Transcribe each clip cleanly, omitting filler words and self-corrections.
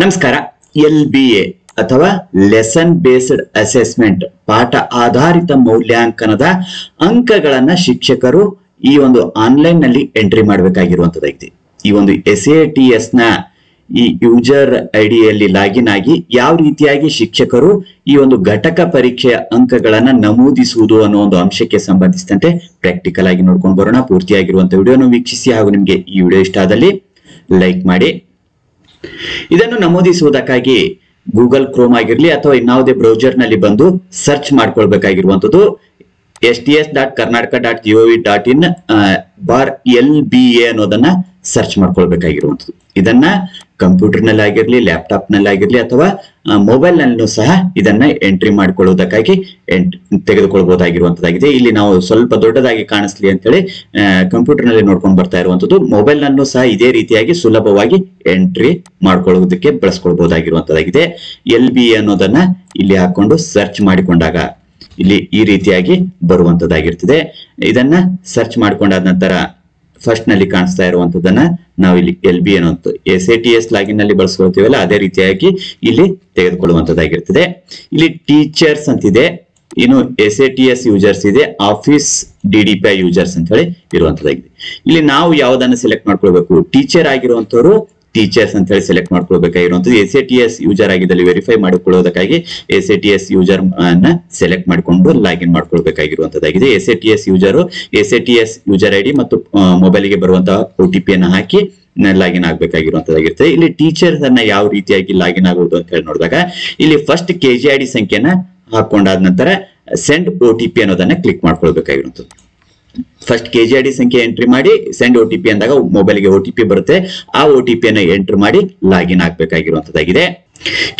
ನಮಸ್ಕಾರ. LBA ಅಥವಾ lesson based assessment ಪಾಠ ಆಧಾರಿತ ಮೌಲ್ಯಾಂಕನದ ಅಂಕಗಳನ್ನ ಶಿಕ್ಷಕರು ಈ ಒಂದು ಆನ್ಲೈನ್ ನಲ್ಲಿ ಎಂಟ್ರಿ ಮಾಡಬೇಕಾಗಿರುವಂತದೈತಿ. ಈ ಒಂದು SATS ನ ಈ ಯೂಸರ್ ಐಡಿಯಲ್ಲಿ ಲಾಗಿನ್ ಆಗಿ ಯಾವ ರೀತಿಯಾಗಿ ಶಿಕ್ಷಕರು ಈ ಒಂದು ಘಟಕ ಪರೀಕ್ಷೆಯ ಅಂಕಗಳನ್ನ ನಮೂದಿಸುವುದು ಅನ್ನೋ ಒಂದು ಅಂಶಕ್ಕೆ ಸಂಬಂಧಿಸಿದಂತೆ ಪ್ರಾಕ್ಟಿಕಲ್ ಆಗಿ ನೋಡ್ಕೊಂಡು ಬರೋಣ. ಪೂರ್ತಿಯಾಗಿರುವಂತಹ ವಿಡಿಯೋನ ವೀಕ್ಷಿಸಿ ಹಾಗೂ ನಿಮಗೆ ಈ ವಿಡಿಯೋ ಇಷ್ಟ ಆದಲ್ಲಿ ಲೈಕ್ ಮಾಡಿ. ಇದನ್ನು ನಮೂದಿಸುವುದಕ್ಕಾಗಿ ಗೂಗಲ್ ಕ್ರೋಮ್ ಆಗಿರ್ಲಿ ಅಥವಾ ಇನ್ನಾವುದೇ ಬ್ರೌಸರ್ ನಲ್ಲಿ ಬಂದು ಸರ್ಚ್ ಮಾಡ್ಕೊಳ್ಬೇಕಾಗಿರುವಂತದ್ದು sts.karnataka.gov.in /LBA ಅನ್ನೋದನ್ನ ಸರ್ಚ್ ಮಾಡ್ಕೊಳ್ಬೇಕಾಗಿರುವಂತದ್ದು. ಇದನ್ನ ಕಂಪ್ಯೂಟರ್ ನಲ್ಲಿ ಆಗಿರ್ಲಿ, ಲ್ಯಾಪ್ಟಾಪ್ ನಲ್ಲಿ ಆಗಿರ್ಲಿ ಅಥವಾ ಮೊಬೈಲ್ ನಲ್ಲೂ ಸಹ ಇದನ್ನ ಎಂಟ್ರಿ ಮಾಡ್ಕೊಳ್ಳೋದಕ್ಕಾಗಿ ತೆಗೆದುಕೊಳ್ಬಹುದಾಗಿರುವಂತದ್ದಾಗಿದೆ. ಇಲ್ಲಿ ನಾವು ಸ್ವಲ್ಪ ದೊಡ್ಡದಾಗಿ ಕಾಣಿಸ್ಲಿ ಅಂತ ಹೇಳಿ ಕಂಪ್ಯೂಟರ್ ನಲ್ಲಿ ನೋಡ್ಕೊಂಡು ಬರ್ತಾ ಇರುವಂತದ್ದು. ಮೊಬೈಲ್ ನಲ್ಲೂ ಸಹ ಇದೇ ರೀತಿಯಾಗಿ ಸುಲಭವಾಗಿ ಎಂಟ್ರಿ ಮಾಡ್ಕೊಳ್ಳೋದಕ್ಕೆ ಬಳಸ್ಕೊಳ್ಬಹುದಾಗಿರುವಂತದ್ದಾಗಿದೆ. LBA ಅನ್ನೋದನ್ನ ಇಲ್ಲಿ ಹಾಕೊಂಡು ಸರ್ಚ್ ಮಾಡಿಕೊಂಡಾಗ ಇಲ್ಲಿ ಈ ರೀತಿಯಾಗಿ ಬರುವಂತದ್ದಾಗಿರ್ತದೆ. ಇದನ್ನ ಸರ್ಚ್ ಮಾಡ್ಕೊಂಡಾದ ನಂತರ ಫಸ್ಟ್ ನಲ್ಲಿ ಕಾಣಿಸ್ತಾ ಇರುವಂತದನ್ನ ನಾವು ಇಲ್ಲಿ LBA ಅನ್ನೋ SATS ಲಾಗಿನ್ ನಲ್ಲಿ ಬಳಸ್ಕೊಳ್ತೀವಲ್ಲ ಅದೇ ರೀತಿಯಾಗಿ ಇಲ್ಲಿ ತೆಗೆದುಕೊಳ್ಳುವಂತದ್ದಾಗಿರ್ತದೆ. ಇಲ್ಲಿ ಟೀಚರ್ಸ್ ಅಂತಿದೆ, ಇನ್ನು SATS ಯೂಸರ್ಸ್ ಇದೆ, ಆಫೀಸ್ DDPI ಯೂಸರ್ಸ್ ಅಂತ ಹೇಳಿ ಇರುವಂತದ್ದಾಗಿದೆ. ಇಲ್ಲಿ ನಾವು ಯಾವ್ದನ್ನ ಸೆಲೆಕ್ಟ್ ಮಾಡ್ಕೊಳ್ಬೇಕು? ಟೀಚರ್ ಆಗಿರುವಂತವ್ರು ಟೀಚರ್ಸ್ ಅಂತ ಹೇಳಿ ಸೆಲೆಕ್ಟ್ ಮಾಡ್ಕೊಳ್ಬೇಕಾಗಿರುವಂತದ್ದು. SATS ಯೂಸರ್ ಆಗಿದ್ದಲ್ಲಿ ವೆರಿಫೈ ಮಾಡಿಕೊಳ್ಳೋದಕ್ಕಾಗಿ SATS ಯೂಸರ್ ಅನ್ನ ಸೆಲೆಕ್ಟ್ ಮಾಡಿಕೊಂಡು ಲಾಗಿನ್ ಮಾಡ್ಕೊಳ್ಬೇಕಾಗಿರುವಂತದ್ದಾಗಿದೆ. SATS ಯೂಸರ್ ID ಮತ್ತು ಮೊಬೈಲ್ಗೆ ಬರುವಂತಹ OTP ಅನ್ನ ಹಾಕಿ ಲಾಗಿನ್ ಆಗ್ಬೇಕಾಗಿರುವಂತದ್ದಾಗಿರ್ತದೆ. ಇಲ್ಲಿ ಟೀಚರ್ಸ್ ಅನ್ನ ಯಾವ ರೀತಿಯಾಗಿ ಲಾಗಿನ್ ಆಗುವುದು ಅಂತ ಹೇಳಿ ನೋಡಿದಾಗ ಇಲ್ಲಿ ಫಸ್ಟ್ KGID ಸಂಖ್ಯೆನ ಹಾಕೊಂಡಾದ ನಂತರ ಸೆಂಡ್ OTP ಅನ್ನೋದನ್ನ ಕ್ಲಿಕ್ ಮಾಡ್ಕೊಳ್ಬೇಕಾಗಿರುವಂತದ್ದು. ಫಸ್ಟ್ KGID ಸಂಖ್ಯೆ ಎಂಟ್ರಿ ಮಾಡಿ ಸೆಂಡ್ OTP ಅಂದಾಗ ಮೊಬೈಲ್ಗೆ OTP ಬರುತ್ತೆ. ಆ OTP ಅನ್ನ ಎಂಟ್ರಿ ಮಾಡಿ ಲಾಗಿನ್ ಆಗ್ಬೇಕಾಗಿರುವಂತದ್ದಾಗಿದೆ.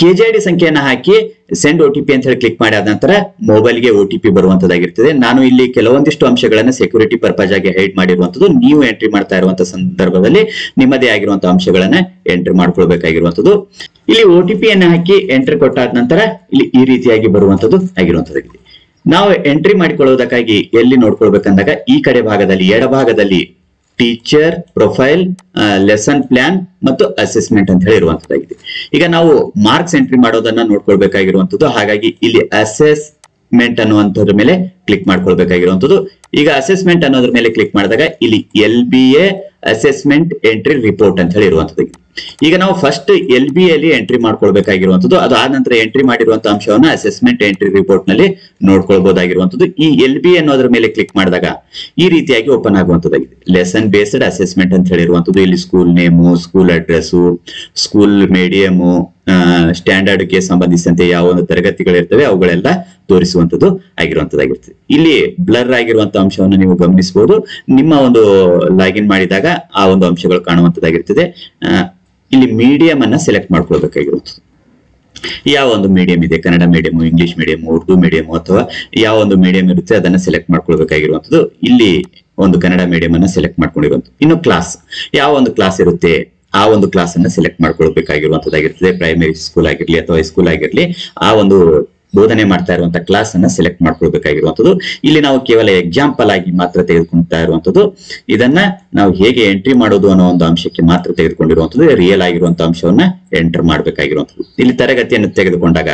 KGID ಸಂಖ್ಯೆಯನ್ನ ಹಾಕಿ ಸೆಂಡ್ OTP ಅಂತ ಹೇಳಿ ಕ್ಲಿಕ್ ಮಾಡಿ ಆದ ನಂತರ ಮೊಬೈಲ್ಗೆ OTP ಬರುವಂತದ್ದಾಗಿರ್ತದೆ. ನಾನು ಇಲ್ಲಿ ಕೆಲವೊಂದಿಷ್ಟು ಅಂಶಗಳನ್ನ ಸೆಕ್ಯೂರಿಟಿ ಪರ್ಪಸ್ ಆಗಿ ಹೈಡ್ ಮಾಡಿರುವಂತದ್ದು. ನೀವು ಎಂಟ್ರಿ ಮಾಡ್ತಾ ಇರುವಂತಹ ಸಂದರ್ಭದಲ್ಲಿ ನಿಮ್ಮದೇ ಆಗಿರುವಂತಹ ಅಂಶಗಳನ್ನ ಎಂಟ್ರಿ ಮಾಡ್ಕೊಳ್ಬೇಕಾಗಿರುವಂತದ್ದು. ಇಲ್ಲಿ OTP ಅನ್ನ ಹಾಕಿ ಎಂಟ್ರಿ ಕೊಟ್ಟಾದ ನಂತರ ಇಲ್ಲಿ ಈ ರೀತಿಯಾಗಿ ಬರುವಂತದ್ದು ಆಗಿರುವಂತದ್ದಾಗಿದೆ. ನಾವು ಎಂಟ್ರಿ ಮಾಡಿಕೊಳ್ಳುವುದಕ್ಕಾಗಿ ಎಲ್ಲಿ ನೋಡ್ಕೊಳ್ಬೇಕಂದಾಗ ಈ ಕಡೆ ಭಾಗದಲ್ಲಿ ಎಡಭಾಗದಲ್ಲಿ ಟೀಚರ್ ಪ್ರೊಫೈಲ್, ಲೆಸನ್ ಪ್ಲಾನ್ ಮತ್ತು ಅಸೆಸ್ಮೆಂಟ್ ಅಂತ ಹೇಳಿ ಇರುವಂತದ್ದಾಗಿದೆ. ಈಗ ನಾವು ಮಾರ್ಕ್ಸ್ ಎಂಟ್ರಿ ಮಾಡೋದನ್ನ ನೋಡ್ಕೊಳ್ಬೇಕಾಗಿರುವಂತದ್ದು. ಹಾಗಾಗಿ ಇಲ್ಲಿ ಅಸೆಸ್ಮೆಂಟ್ ಅನ್ನುವಂಥದ್ರ ಮೇಲೆ ಕ್ಲಿಕ್ ಮಾಡ್ಕೊಳ್ಬೇಕಾಗಿರುವಂತದ್ದು. ಈಗ ಅಸೆಸ್ಮೆಂಟ್ ಅನ್ನೋದ್ರ ಮೇಲೆ ಕ್ಲಿಕ್ ಮಾಡಿದಾಗ ಇಲ್ಲಿ LBA ಅಸೆಸ್ಮೆಂಟ್ ಎಂಟ್ರಿ ರಿಪೋರ್ಟ್ ಅಂತ ಹೇಳಿ ಇರುವಂತದ್ದಾಗಿದೆ. ಈಗ ನಾವು ಫಸ್ಟ್ LBA ಅಲ್ಲಿ ಎಂಟ್ರಿ ಮಾಡ್ಕೊಳ್ಬೇಕಾಗಿರುವಂತದ್ದು. ಅದು ಆದ ನಂತರ ಎಂಟ್ರಿ ಮಾಡಿರುವಂತಹ ಅಂಶವನ್ನ ಅಸೆಸ್ಮೆಂಟ್ ಎಂಟ್ರಿ ರಿಪೋರ್ಟ್ ನಲ್ಲಿ ನೋಡ್ಕೊಳ್ಬಹುದಾಗಿರುವಂತದ್ದು. ಈ LBA ಅನ್ನೋದ್ರ ಮೇಲೆ ಕ್ಲಿಕ್ ಮಾಡಿದಾಗ ಈ ರೀತಿಯಾಗಿ ಓಪನ್ ಆಗುವಂತದ್ದಾಗಿದೆ. ಲೆಸನ್ ಬೇಸ್ಡ್ ಅಸೆಸ್ಮೆಂಟ್ ಅಂತ ಹೇಳಿರುವಂತದ್ದು. ಇಲ್ಲಿ school name, school address, school medium, standard ಗೆ ಸಂಬಂಧಿಸಿದಂತೆ ಯಾವ ಒಂದು ತರಗತಿಗಳಿರ್ತವೆ ಅವುಗಳೆಲ್ಲ ತೋರಿಸುವಂತದ್ದು ಆಗಿರುವಂತದ್ದಾಗಿರ್ತದೆ. ಇಲ್ಲಿ ಬ್ಲರ್ ಆಗಿರುವಂತಹ ಅಂಶವನ್ನು ನೀವು ಗಮನಿಸಬಹುದು. ನಿಮ್ಮ ಒಂದು ಲಾಗಿನ್ ಮಾಡಿದಾಗ ಆ ಒಂದು ಅಂಶಗಳು ಕಾಣುವಂತದ್ದಾಗಿರ್ತದೆ. ಇಲ್ಲಿ ಮೀಡಿಯಂ ಅನ್ನ ಸೆಲೆಕ್ಟ್ ಮಾಡ್ಕೊಳ್ಬೇಕಾಗಿರುವಂತದ್ದು. ಯಾವ ಒಂದು ಮೀಡಿಯಂ ಇದೆ, Kannada medium, English medium, Urdu medium ಅಥವಾ ಯಾವ ಒಂದು ಮೀಡಿಯಂ ಇರುತ್ತೆ ಅದನ್ನ ಸೆಲೆಕ್ಟ್ ಮಾಡ್ಕೊಳ್ಬೇಕಾಗಿರುವಂತದ್ದು. ಇಲ್ಲಿ ಒಂದು ಕನ್ನಡ ಮೀಡಿಯಂ ಅನ್ನ ಸೆಲೆಕ್ಟ್ ಮಾಡ್ಕೊಂಡಿರುವಂತದ್ದು. ಇನ್ನು ಕ್ಲಾಸ್, ಯಾವ ಒಂದು ಕ್ಲಾಸ್ ಇರುತ್ತೆ ಆ ಒಂದು ಕ್ಲಾಸ್ ಅನ್ನ ಸೆಲೆಕ್ಟ್ ಮಾಡ್ಕೊಳ್ಬೇಕಾಗಿರುವಂತದ್ದಾಗಿರ್ತದೆ. ಪ್ರೈಮರಿ ಸ್ಕೂಲ್ ಆಗಿರ್ಲಿ ಅಥವಾ ಹೈಸ್ಕೂಲ್ ಆಗಿರ್ಲಿ ಆ ಒಂದು ಬೋಧನೆ ಮಾಡ್ತಾ ಇರುವಂತಹ ಕ್ಲಾಸ್ ಅನ್ನ ಸೆಲೆಕ್ಟ್ ಮಾಡ್ಕೊಳ್ಬೇಕಾಗಿರುವಂತದ್ದು. ಇಲ್ಲಿ ನಾವು ಕೇವಲ ಎಕ್ಸಾಂಪಲ್ ಆಗಿ ಮಾತ್ರ ತೆಗೆದುಕೊಳ್ತಾ ಇರುವಂತದ್ದು. ಇದನ್ನ ನಾವು ಹೇಗೆ ಎಂಟ್ರಿ ಮಾಡೋದು ಅನ್ನೋ ಒಂದು ಅಂಶಕ್ಕೆ ಮಾತ್ರ ತೆಗೆದುಕೊಂಡಿರುವಂತದ್ದು. ರಿಯಲ್ ಆಗಿರುವಂತಹ ಅಂಶವನ್ನ ಎಂಟರ್ ಮಾಡ್ಬೇಕಾಗಿರುವಂತದ್ದು. ಇಲ್ಲಿ ತರಗತಿಯನ್ನು ತೆಗೆದುಕೊಂಡಾಗ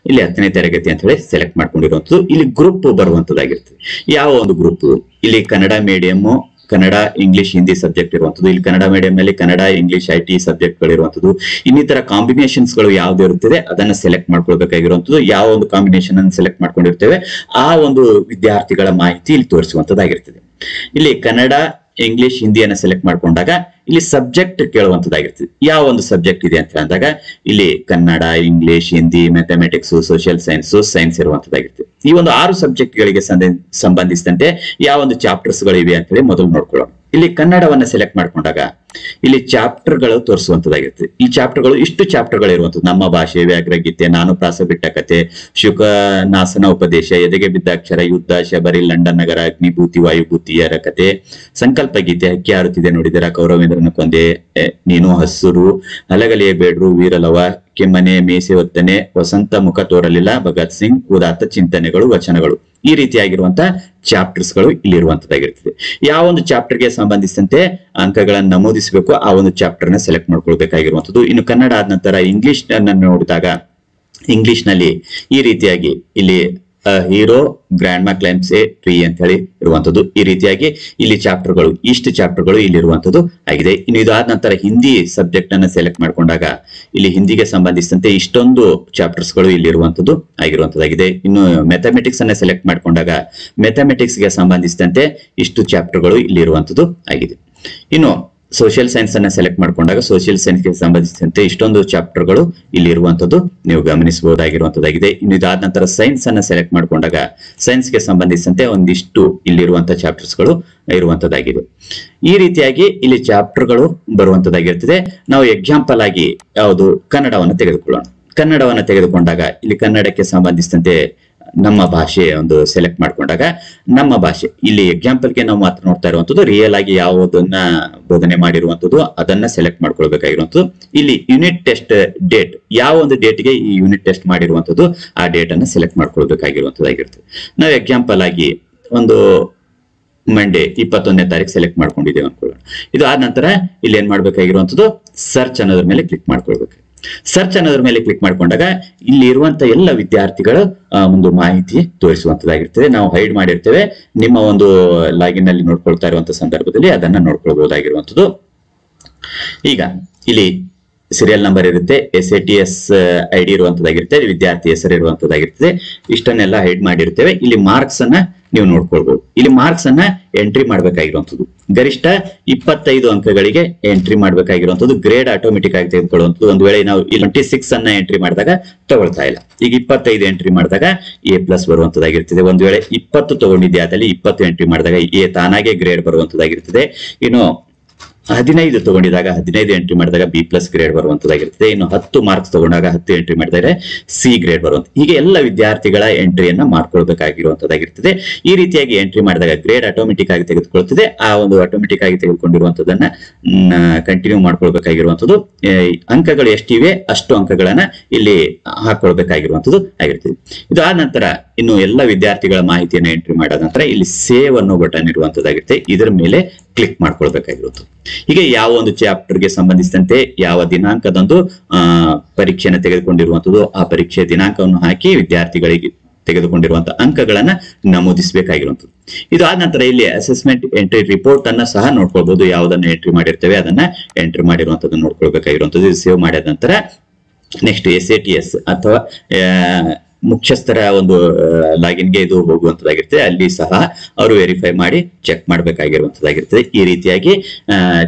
ಇಲ್ಲಿ 10ನೇ ತರಗತಿ ಅಂತ ಹೇಳಿ ಸೆಲೆಕ್ಟ್ ಮಾಡ್ಕೊಂಡಿರುವಂತದ್ದು. ಇಲ್ಲಿ ಗ್ರೂಪ್ ಬರುವಂತದ್ದಾಗಿರ್ತದೆ. ಯಾವ ಒಂದು ಗ್ರೂಪ್? ಇಲ್ಲಿ Kannada medium, Kannada, English, Hindi subject ಇರುವಂತದ್ದು. ಇಲ್ಲಿ ಕನ್ನಡ ಮೀಡಿಯಂ ನಲ್ಲಿ ಕನ್ನಡ, ಇಂಗ್ಲಿಷ್, IT ಸಬ್ಜೆಕ್ಟ್ ಗಳು ಇರುವಂತದ್ದು. ಇನ್ನಿತರ ಕಾಂಬಿನೇಷನ್ಸ್ ಗಳು ಯಾವ್ದು ಇರುತ್ತದೆ ಅದನ್ನ ಸೆಲೆಕ್ಟ್ ಮಾಡ್ಕೊಳ್ಬೇಕಾಗಿರುವಂತದ್ದು. ಯಾವ ಒಂದು ಕಾಂಬಿನೇಷನ್ ಅನ್ನು ಸೆಲೆಕ್ಟ್ ಮಾಡ್ಕೊಂಡಿರ್ತೇವೆ ಆ ಒಂದು ವಿದ್ಯಾರ್ಥಿಗಳ ಮಾಹಿತಿ ಇಲ್ಲಿ ತೋರಿಸುವಂತದ್ದಾಗಿರ್ತದೆ. ಇಲ್ಲಿ ಕನ್ನಡ, ಇಂಗ್ಲಿಷ್, ಹಿಂದಿಯನ್ನ ಸೆಲೆಕ್ಟ್ ಮಾಡ್ಕೊಂಡಾಗ ಇಲ್ಲಿ ಸಬ್ಜೆಕ್ಟ್ ಕೇಳುವಂತದ್ದಾಗಿರ್ತದೆ. ಯಾವ ಒಂದು ಸಬ್ಜೆಕ್ಟ್ ಇದೆ ಅಂತ ಅಂದಾಗ ಇಲ್ಲಿ Kannada, English, Hindi, mathematics, social science ಇರುವಂತದ್ದಾಗಿರ್ತದೆ. ಈ ಒಂದು 6 ಸಬ್ಜೆಕ್ಟ್ ಗಳಿಗೆ ಸಂಬಂಧಿಸಿದಂತೆ ಯಾವ ಒಂದು ಚಾಪ್ಟರ್ಸ್ ಗಳು ಇವೆ ಅಂತ ಹೇಳಿ ಮೊದಲು ನೋಡ್ಕೊಳ್ಳೋಣ. ಇಲ್ಲಿ ಕನ್ನಡವನ್ನ ಸೆಲೆಕ್ಟ್ ಮಾಡ್ಕೊಂಡಾಗ ಇಲ್ಲಿ ಚಾಪ್ಟರ್ ಗಳು ತೋರಿಸುವಂತದ್ದಾಗಿರ್ತದೆ. ಈ ಚಾಪ್ಟರ್ ಗಳು ಇಷ್ಟು ಚಾಪ್ಟರ್ ಗಳು ಇರುವಂತದ್ದು. ನಮ್ಮ ಭಾಷೆ, ವ್ಯಾಘ್ರಗೀತೆ, ನಾನು ಪ್ರಾಸ ಬಿಟ್ಟ ಕತೆ, ಶುಕನಾಸನ ಉಪದೇಶ, ಎದೆಗೆ ಬಿದ್ದ ಅಕ್ಷರ, ಯುದ್ಧ, ಶಬರಿ, ಲಂಡನ್ ನಗರ, ಅಗ್ನಿಭೂತಿ, ವಾಯುಭೂತಿಯರ ಕತೆ, ಸಂಕಲ್ಪ ಗೀತೆ, ಹಕ್ಕಿ ಹಾರುತ್ತಿದೆ ನೋಡಿದರ, ಕೌರವೇಂದ್ರ ರಾಮಚಂದ್ರನ ಕೊಂದೆ, ನೀನು ಹಸುರು, ಹಲಗಲಿಯ ಬೇಡ್ರು, ವೀರಲವ, ಕೆಮ್ಮನೆ, ಮೇಸೆ ಒತ್ತನೆ, ವಸಂತ ಮುಖ ತೋರಲಿಲ್ಲ, ಭಗತ್ ಸಿಂಗ್, ಉದಾತ್ತ ಚಿಂತನೆಗಳು, ವಚನಗಳು. ಈ ರೀತಿಯಾಗಿರುವಂತಹ ಚಾಪ್ಟರ್ಸ್ ಗಳು ಇಲ್ಲಿರುವಂತದ್ದಾಗಿರ್ತದೆ. ಯಾವ ಒಂದು ಚಾಪ್ಟರ್ ಗೆ ಸಂಬಂಧಿಸಿದಂತೆ ಅಂಕಗಳನ್ನು ನಮೂದಿಸಬೇಕು ಆ ಒಂದು ಚಾಪ್ಟರ್ ನ ಸೆಲೆಕ್ಟ್ ಮಾಡ್ಕೊಳ್ಬೇಕಾಗಿರುವಂತದ್ದು. ಇನ್ನು ಕನ್ನಡ ಆದ ನಂತರ ಇಂಗ್ಲಿಷ್ ಅನ್ನ ನೋಡಿದಾಗ ಇಂಗ್ಲಿಷ್ ನಲ್ಲಿ ಈ ರೀತಿಯಾಗಿ ಇಲ್ಲಿ ಹೀರೋ ಗ್ರ್ಯಾಂಡ್ ಮಾ ಕ್ಲೈಮ್ಸ್ ಎ ಟ್ರೀ ಅಂತ ಹೇಳಿ ಇರುವಂತದ್ದು. ಈ ರೀತಿಯಾಗಿ ಇಲ್ಲಿ ಚಾಪ್ಟರ್ಗಳು ಇಷ್ಟು ಚಾಪ್ಟರ್ಗಳು ಇಲ್ಲಿ ಇರುವಂತದ್ದು ಆಗಿದೆ. ಇನ್ನು ಇದು ಆದ ನಂತರ ಹಿಂದಿ ಸಬ್ಜೆಕ್ಟ್ ಅನ್ನ ಸೆಲೆಕ್ಟ್ ಮಾಡ್ಕೊಂಡಾಗ ಇಲ್ಲಿ ಹಿಂದಿಗೆ ಸಂಬಂಧಿಸಿದಂತೆ ಇಷ್ಟೊಂದು ಚಾಪ್ಟರ್ಸ್ ಗಳು ಇಲ್ಲಿ ಇರುವಂತದ್ದು ಆಗಿರುವಂತದ್ದಾಗಿದೆ. ಇನ್ನು ಮ್ಯಾಥಮೆಟಿಕ್ಸ್ ಅನ್ನ ಸೆಲೆಕ್ಟ್ ಮಾಡ್ಕೊಂಡಾಗ ಮ್ಯಾಥಮೆಟಿಕ್ಸ್ ಗೆ ಸಂಬಂಧಿಸಿದಂತೆ ಇಷ್ಟು ಚಾಪ್ಟರ್ಗಳು ಇಲ್ಲಿ ಇರುವಂತದ್ದು ಆಗಿದೆ. ಇನ್ನು ಸೋಷಿಯಲ್ ಸೈನ್ಸ್ ಅನ್ನ ಸೆಲೆಕ್ಟ್ ಮಾಡ್ಕೊಂಡಾಗ ಸೋಷಿಯಲ್ ಸೈನ್ಸ್ ಗೆ ಸಂಬಂಧಿಸಿದಂತೆ ಇಷ್ಟೊಂದು ಚಾಪ್ಟರ್ಗಳು ಇಲ್ಲಿ ಇರುವಂತದ್ದು ನೀವು ಗಮನಿಸಬಹುದಾಗಿರುವಂತದ್ದಾಗಿದೆ. ಇನ್ನು ಇದಾದ ನಂತರ ಸೈನ್ಸ್ ಅನ್ನ ಸೆಲೆಕ್ಟ್ ಮಾಡ್ಕೊಂಡಾಗ ಸೈನ್ಸ್ ಗೆ ಸಂಬಂಧಿಸಿದಂತೆ ಒಂದಿಷ್ಟು ಇಲ್ಲಿರುವಂತಹ ಚಾಪ್ಟರ್ಸ್ ಗಳು ಇರುವಂತದ್ದಾಗಿದೆ. ಈ ರೀತಿಯಾಗಿ ಇಲ್ಲಿ ಚಾಪ್ಟರ್ಗಳು ಬರುವಂತದ್ದಾಗಿರ್ತದೆ. ನಾವು ಎಕ್ಸಾಂಪಲ್ ಆಗಿ ಯಾವುದು ಕನ್ನಡವನ್ನು ತೆಗೆದುಕೊಳ್ಳೋಣ. ಕನ್ನಡವನ್ನು ತೆಗೆದುಕೊಂಡಾಗ ಇಲ್ಲಿ ಕನ್ನಡಕ್ಕೆ ಸಂಬಂಧಿಸಿದಂತೆ ನಮ್ಮ ಭಾಷೆ ಒಂದು ಸೆಲೆಕ್ಟ್ ಮಾಡ್ಕೊಂಡಾಗ ನಮ್ಮ ಭಾಷೆ ಇಲ್ಲಿ ಎಕ್ಸಾಂಪಲ್ಗೆ ನಾವು ಮಾತ್ರ ನೋಡ್ತಾ ಇರುವಂತದ್ದು ರಿಯಲ್ ಆಗಿ ಯಾವುದನ್ನ ಬೋಧನೆ ಮಾಡಿರುವಂತದ್ದು ಅದನ್ನ ಸೆಲೆಕ್ಟ್ ಮಾಡ್ಕೊಳ್ಬೇಕಾಗಿರುವಂತದ್ದು. ಇಲ್ಲಿ ಯೂನಿಟ್ ಟೆಸ್ಟ್ ಡೇಟ್ ಯಾವ ಒಂದು ಡೇಟ್ಗೆ ಈ ಯೂನಿಟ್ ಟೆಸ್ಟ್ ಮಾಡಿರುವಂತದ್ದು ಆ ಡೇಟ್ ಅನ್ನ ಸೆಲೆಕ್ಟ್ ಮಾಡ್ಕೊಳ್ಬೇಕಾಗಿರುವಂತದ್ದಾಗಿರ್ತದೆ. ನಾವು ಎಕ್ಸಾಂಪಲ್ ಆಗಿ ಒಂದು ಮಂಡೇ 21ನೇ ತಾರೀಕು ಸೆಲೆಕ್ಟ್ ಮಾಡ್ಕೊಂಡಿದ್ದೇವೆ ಅನ್ಕೊಳ್ಳೋಣ. ಇದು ಆದ ನಂತರ ಇಲ್ಲಿ ಏನ್ ಮಾಡ್ಬೇಕಾಗಿರುವಂತದ್ದು ಸರ್ಚ್ ಅನ್ನೋದ್ರ ಮೇಲೆ ಕ್ಲಿಕ್ ಮಾಡ್ಕೊಳ್ಬೇಕು. ಸರ್ಚ್ ಅನ್ನೋದ್ರ ಮೇಲೆ ಕ್ಲಿಕ್ ಮಾಡ್ಕೊಂಡಾಗ ಇಲ್ಲಿ ಇರುವಂತ ಎಲ್ಲ ವಿದ್ಯಾರ್ಥಿಗಳ ಒಂದು ಮಾಹಿತಿ ತೋರಿಸುವಂತದ್ದಾಗಿರ್ತದೆ. ನಾವು ಹೈಡ್ ಮಾಡಿರ್ತೇವೆ. ನಿಮ್ಮ ಒಂದು ಲಾಗಿನ್ ನಲ್ಲಿ ನೋಡ್ಕೊಳ್ತಾ ಇರುವಂತ ಸಂದರ್ಭದಲ್ಲಿ ಅದನ್ನ ನೋಡ್ಕೊಳ್ಬಹುದಾಗಿರುವಂತದ್ದು. ಈಗ ಇಲ್ಲಿ ಸೀರಿಯಲ್ ನಂಬರ್ ಇರುತ್ತೆ, SATS ID ಇರುವಂತದ್ದಾಗಿರುತ್ತೆ, ವಿದ್ಯಾರ್ಥಿ ಹೆಸರು ಇರುವಂತದ್ದಾಗಿರ್ತದೆ. ಇಷ್ಟನ್ನೆಲ್ಲ ಹೈಡ್ ಮಾಡಿರ್ತೇವೆ. ಇಲ್ಲಿ ಮಾರ್ಕ್ಸ್ ಅನ್ನ ನೀವು ನೋಡ್ಕೊಳ್ಬಹುದು. ಇಲ್ಲಿ ಮಾರ್ಕ್ಸ್ ಅನ್ನ ಎಂಟ್ರಿ ಮಾಡ್ಬೇಕಾಗಿರುವಂತದ್ದು ಗರಿಷ್ಠ 25 ಅಂಕಗಳಿಗೆ ಎಂಟ್ರಿ ಮಾಡ್ಬೇಕಾಗಿರುವಂತದ್ದು. ಗ್ರೇಡ್ ಆಟೋಮೆಟಿಕ್ ಆಗಿ ತೆಗೆದುಕೊಳ್ಳುವಂಥದ್ದು. ಒಂದು ವೇಳೆ ನಾವು 26 ಅನ್ನ ಎಂಟ್ರಿ ಮಾಡಿದಾಗ ತಗೊಳ್ತಾ ಇಲ್ಲ. ಈಗ 25 ಎಂಟ್ರಿ ಮಾಡಿದಾಗ A+ ಬರುವಂತದ್ದಾಗಿರ್ತದೆ. ಒಂದು ವೇಳೆ 20 ತಗೊಂಡಿದ್ದೆ ಆದಲ್ಲಿ 20 ಎಂಟ್ರಿ ಮಾಡಿದಾಗ A ತಾನಾಗೆ ಗ್ರೇಡ್ ಬರುವಂತದ್ದಾಗಿರ್ತದೆ. ಇನ್ನು 15 ತಗೊಂಡಿದಾಗ 15 ಎಂಟ್ರಿ ಮಾಡಿದಾಗ B+ ಗ್ರೇಡ್ ಬರುವಂತದ್ದಾಗಿರ್ತದೆ. ಇನ್ನು 10 ಮಾರ್ಕ್ಸ್ ತಗೊಂಡಾಗ 10 ಎಂಟ್ರಿ ಮಾಡಿದರೆ C ಗ್ರೇಡ್ ಬರುವಂತ. ಹೀಗೆ ಎಲ್ಲ ವಿದ್ಯಾರ್ಥಿಗಳ ಎಂಟ್ರಿಯನ್ನ ಮಾಡ್ಕೊಳ್ಬೇಕಾಗಿರುವಂತದ್ದಾಗಿರ್ತದೆ. ಈ ರೀತಿಯಾಗಿ ಎಂಟ್ರಿ ಮಾಡಿದಾಗ ಗ್ರೇಡ್ ಆಟೋಮೆಟಿಕ್ ಆಗಿ ತೆಗೆದುಕೊಳ್ತದೆ. ಆ ಒಂದು ಆಟೋಮೆಟಿಕ್ ಆಗಿ ತೆಗೆದುಕೊಂಡಿರುವಂತದನ್ನ ಕಂಟಿನ್ಯೂ ಮಾಡ್ಕೊಳ್ಬೇಕಾಗಿರುವಂತದ್ದು. ಅಂಕಗಳು ಎಷ್ಟಿವೆ ಅಷ್ಟು ಅಂಕಗಳನ್ನ ಇಲ್ಲಿ ಹಾಕೊಳ್ಬೇಕಾಗಿರುವಂತದ್ದು ಆಗಿರ್ತದೆ. ಇದು ಆದ ನಂತರ ಇನ್ನು ಎಲ್ಲ ವಿದ್ಯಾರ್ಥಿಗಳ ಮಾಹಿತಿಯನ್ನು ಎಂಟ್ರಿ ಮಾಡಾದ ನಂತರ ಇಲ್ಲಿ ಸೇವ್ ಅನ್ನೋ ಬಟನ್ ಇರುವಂತದ್ದಾಗಿರುತ್ತೆ. ಇದರ ಮೇಲೆ ಕ್ಲಿಕ್ ಮಾಡ್ಕೊಳ್ಬೇಕಾಗಿರುತ್ತದೆ. ಹೀಗೆ ಯಾವ ಒಂದು ಚಾಪ್ಟರ್ ಗೆ ಸಂಬಂಧಿಸಿದಂತೆ ಯಾವ ದಿನಾಂಕದಂದು ಪರೀಕ್ಷೆಯನ್ನು ತೆಗೆದುಕೊಂಡಿರುವಂತದ್ದು ಆ ಪರೀಕ್ಷೆಯ ದಿನಾಂಕವನ್ನು ಹಾಕಿ ವಿದ್ಯಾರ್ಥಿಗಳಿಗೆ ತೆಗೆದುಕೊಂಡಿರುವಂತಹ ಅಂಕಗಳನ್ನ ನಮೂದಿಸಬೇಕಾಗಿರುವಂತದ್ದು. ಇದು ಆದ ನಂತರ ಇಲ್ಲಿ ಅಸೆಸ್ಮೆಂಟ್ ಎಂಟ್ರಿ ರಿಪೋರ್ಟ್ ಅನ್ನ ಸಹ ನೋಡ್ಕೊಳ್ಬಹುದು. ಯಾವುದನ್ನ ಎಂಟ್ರಿ ಮಾಡಿರ್ತೇವೆ ಅದನ್ನ ಎಂಟ್ರಿ ಮಾಡಿರುವಂತದ್ದು ನೋಡ್ಕೊಳ್ಬೇಕಾಗಿರುವಂತದ್ದು. ಇದು ಸೇವ್ ಮಾಡಿದ ನಂತರ ನೆಕ್ಸ್ಟ್ SATS ಅಥವಾ ಮುಖ್ಯಸ್ಥರ ಒಂದು ಲಾಗಿನ್ಗೆ ಇದು ಹೋಗುವಂತದ್ದಾಗಿರ್ತದೆ. ಅಲ್ಲಿ ಸಹ ಅವರು ವೆರಿಫೈ ಮಾಡಿ ಚೆಕ್ ಮಾಡಬೇಕಾಗಿರುವಂತದ್ದಾಗಿರ್ತದೆ. ಈ ರೀತಿಯಾಗಿ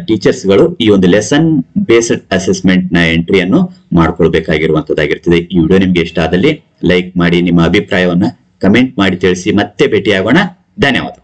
ಟೀಚರ್ಸ್ಗಳು ಈ ಒಂದು ಲೆಸನ್ ಬೇಸ್ಡ್ ಅಸೆಸ್ಮೆಂಟ್ ನ ಎಂಟ್ರಿಯನ್ನು ಮಾಡ್ಕೊಳ್ಬೇಕಾಗಿರುವಂತದ್ದಾಗಿರ್ತದೆ. ಈ ವಿಡಿಯೋ ನಿಮ್ಗೆ ಇಷ್ಟ ಆದಲ್ಲಿ ಲೈಕ್ ಮಾಡಿ, ನಿಮ್ಮ ಅಭಿಪ್ರಾಯವನ್ನ ಕಮೆಂಟ್ ಮಾಡಿ ತಿಳಿಸಿ. ಮತ್ತೆ ಭೇಟಿಯಾಗೋಣ. ಧನ್ಯವಾದ.